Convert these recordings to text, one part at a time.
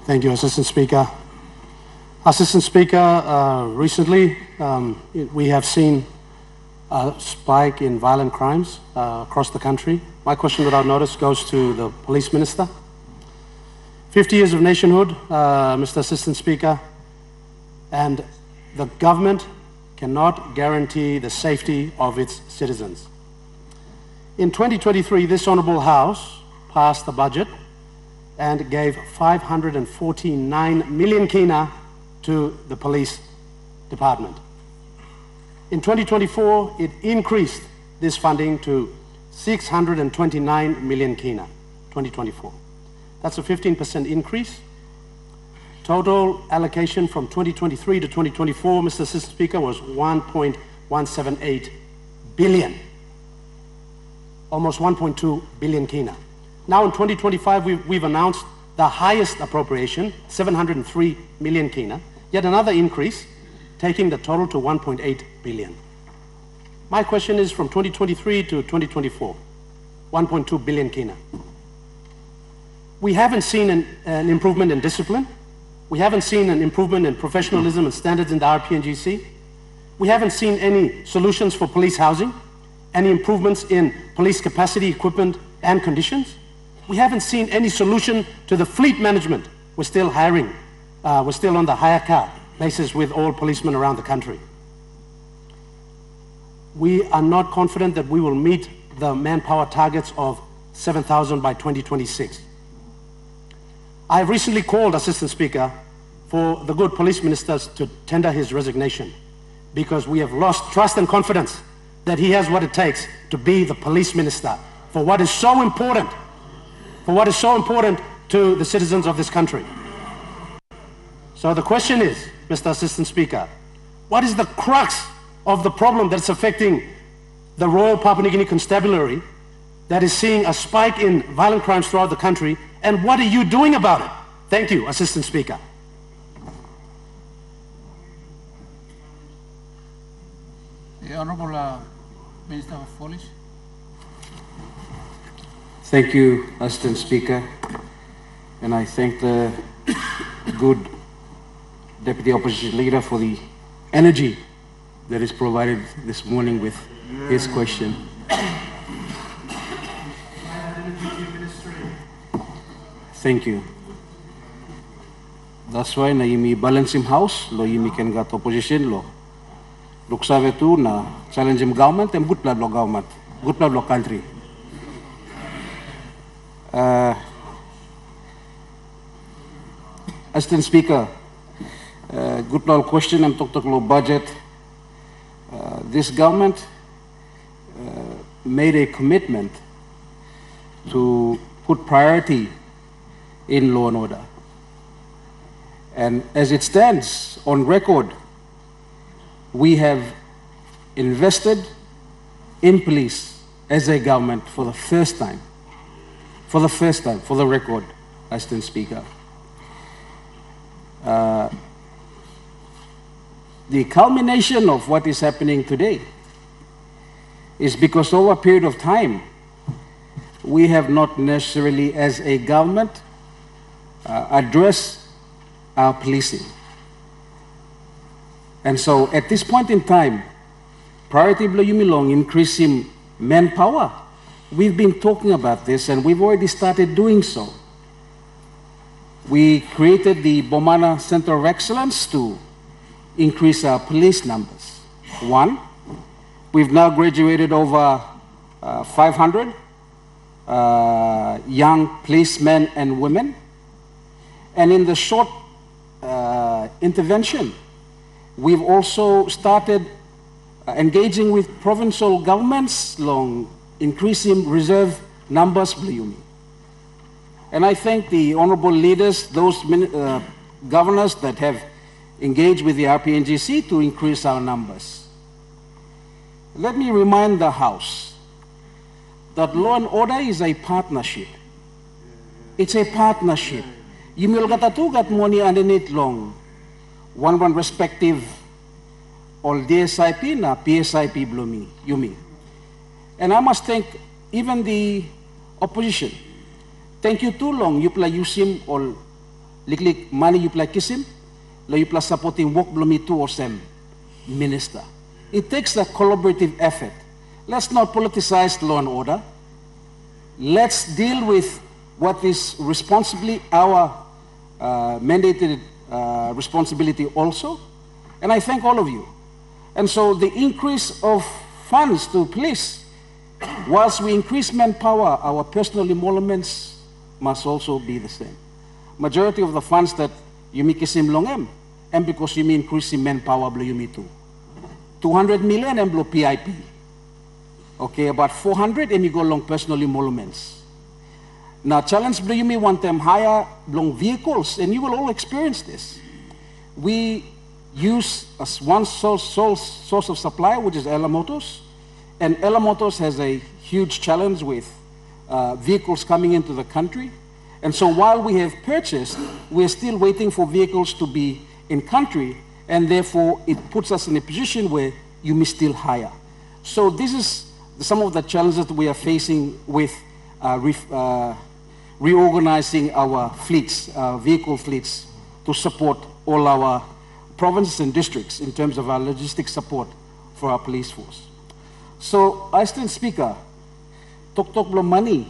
Thank you, Assistant Speaker. Assistant Speaker, recently we have seen a spike in violent crimes across the country. My question without notice goes to the Police Minister. 50 years of nationhood, Mr. Assistant Speaker, and the government cannot guarantee the safety of its citizens. In 2023, this Honourable House passed the budget and gave 549 million kina to the police department. In 2024, it increased this funding to 629 million kina, 2024. That's a 15% increase. Total allocation from 2023 to 2024, Mr. Assistant Speaker, was 1.178 billion. Almost 1.2 billion kina. Now in 2025, we've announced the highest appropriation, 703 million kina, yet another increase, taking the total to 1.8 billion. My question is from 2023 to 2024, 1.2 billion kina. We haven't seen an improvement in discipline. We haven't seen an improvement in professionalism and standards in the RPNGC. We haven't seen any solutions for police housing, any improvements in police capacity, equipment, and conditions. We haven't seen any solution to the fleet management. We're still hiring. We're still on the hire car basis with all policemen around the country. We are not confident that we will meet the manpower targets of 7,000 by 2026. I have recently called, Assistant Speaker, for the good police ministers to tender his resignation because we have lost trust and confidence that he has what it takes to be the police minister for what is so important, to the citizens of this country. So the question is, Mr. Assistant Speaker, what is the crux of the problem that's affecting the Royal Papua New Guinea Constabulary that is seeing a spike in violent crimes throughout the country, and what are you doing about it? Thank you, Assistant Speaker. The Honourable Minister of Police. Thank you, Assistant Speaker, and I thank the good Deputy Opposition Leader for the energy that is provided this morning with his question. Thank you. That's why na yumi balance him house, lo yumi can got opposition lo. Luksave tu na challenge him government and good plan lo government, good plan lo country. Assistant Speaker, good plan question and talk lo budget. This government made a commitment to put priority in law and order. And as it stands on record, we have invested in police as a government for the first time, for the record, Assistant Speaker. The culmination of what is happening today is because over a period of time, we have not necessarily as a government addressed our policing. And so at this point in time, priority Blayumilong increasing manpower. We've been talking about this and we've already started doing so. We created the Bomana Center of Excellence to increase our police numbers. One, we've now graduated over 500 young policemen and women. And in the short intervention, we've also started engaging with provincial governments along increasing reserve numbers, Blayumi. And I thank the honorable leaders, those governors that have engaged with the RPNGC to increase our numbers. Let me remind the House that law and order is a partnership. It's a partnership. Yumil gatatugat moni underneath long. One respective all DSIP na PSIP Blumi, Yumi. And I must thank even the opposition. Thank you too long, you play usim all liklik money you play kisim, la you play supporting work blomi two or sem minister. It takes a collaborative effort. Let's not politicize law and order. Let's deal with what is responsibly our mandated responsibility also. And I thank all of you. And so the increase of funds to police, whilst we increase manpower, our personal emoluments must also be the same. Majority of the funds that you make kisim longem, and because you mean increasing manpower, you me too. 200 million and blow PIP. Okay, about 400 and you go along personal emoluments. Now challenge you me one time higher long vehicles, and you will all experience this. We use as one source of supply, which is Ella Motors, and Ella Motors has a huge challenge with vehicles coming into the country. And so while we have purchased, we're still waiting for vehicles to be in country, and therefore it puts us in a position where you may still hire. So this is some of the challenges that we are facing with reorganizing our fleets, vehicle fleets, to support all our provinces and districts in terms of our logistic support for our police force. So, Assistant Speaker, tok belum money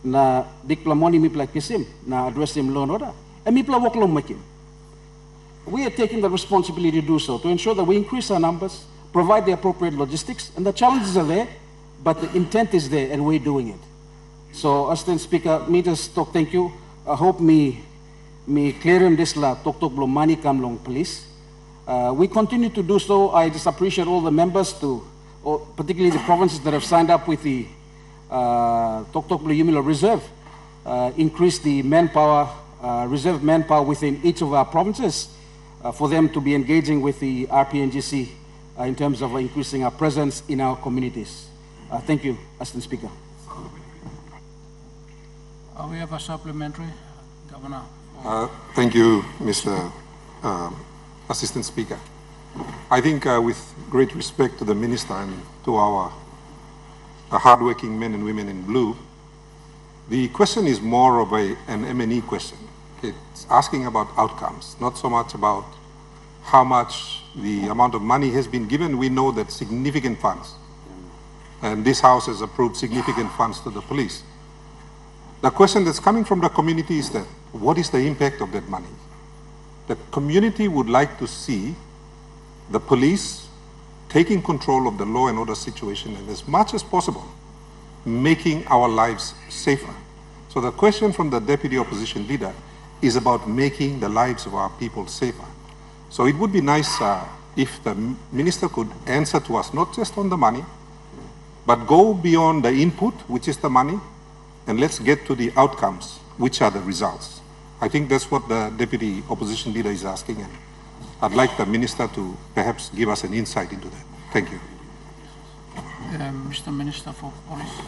na dik plamoni mi pla kisim na address him law and order, and mi pla wak long makin. We are taking the responsibility to do so, to ensure that we increase our numbers, provide the appropriate logistics, and the challenges are there, but the intent is there, and we're doing it. So, Assistant Speaker, me just talk thank you. I hope me clear him this la tok belum money come long police. We continue to do so. I just appreciate all the members particularly the provinces that have signed up with the tok belum Yumilo Reserve, increase the manpower, reserve manpower within each of our provinces, for them to be engaging with the RPNGC in terms of increasing our presence in our communities. Thank you, Assistant Speaker. We have a supplementary, Governor. Thank you, Mr. Assistant Speaker. I think with great respect to the Minister and to our hardworking men and women in blue, the question is more of an M&E question. It's asking about outcomes, not so much about how much the amount of money has been given. We know that significant funds, and this House has approved significant funds to the police. The question that's coming from the community is that, what is the impact of that money? The community would like to see the police taking control of the law and order situation, and as much as possible, making our lives safer. So the question from the Deputy Opposition Leader is about making the lives of our people safer. So it would be nice if the Minister could answer to us, not just on the money, but go beyond the input, which is the money, and let's get to the outcomes, which are the results. I think that's what the Deputy Opposition Leader is asking, and I'd like the Minister to perhaps give us an insight into that. Thank you. Mr. Minister for Police.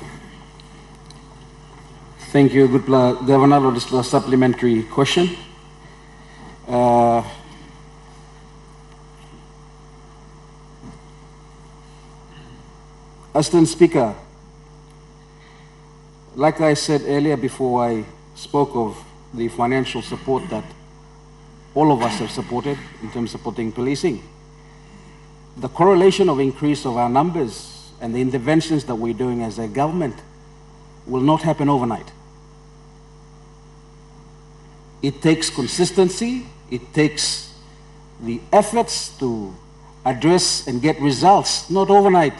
Thank you, good Governor, for this supplementary question. Assistant Speaker, like I said earlier before I spoke of the financial support that all of us have supported in terms of supporting policing, the correlation of increase of our numbers and the interventions that we're doing as a government will not happen overnight. It takes consistency, it takes the efforts to address and get results, not overnight.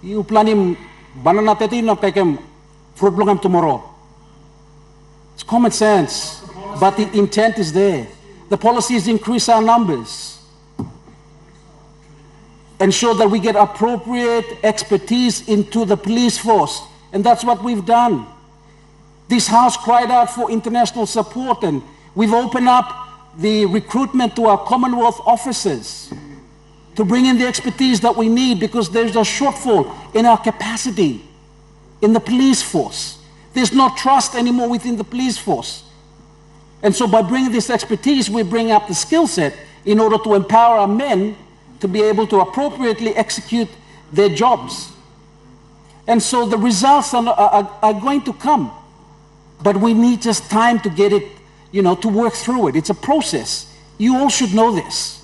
You planning banana tetino pekem fruit blossom tomorrow. It's common sense, but the intent is there. The policy is increase our numbers, ensure that we get appropriate expertise into the police force, and that's what we've done. This House cried out for international support, and we've opened up the recruitment to our Commonwealth officers to bring in the expertise that we need, because there's a shortfall in our capacity in the police force. There's no trust anymore within the police force. And so by bringing this expertise, we bring up the skill set in order to empower our men to be able to appropriately execute their jobs. And so the results are going to come, but we need just time to get it to work through it. It's a process. You all should know this.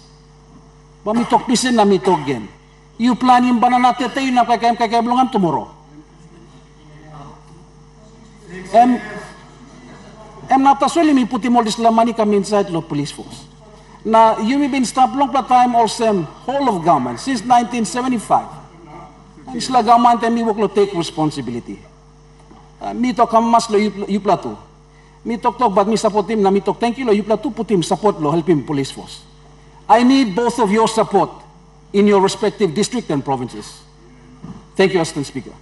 Bamitok pisin na mitok gen. You planin ba na natin tayo na kakayam tomorrow? Natasweli mi puti mo dislamani kami inside lo police force. Now, you have been stopped long time also whole of government since 1975. Isla government mi work lo take responsibility. Mi to kam mas lo you plato. Mi tok but mi support him na mi tok thank you lo you plato put him support lo help him police force. I need both of your support in your respective district and provinces. Thank you, Assistant Speaker.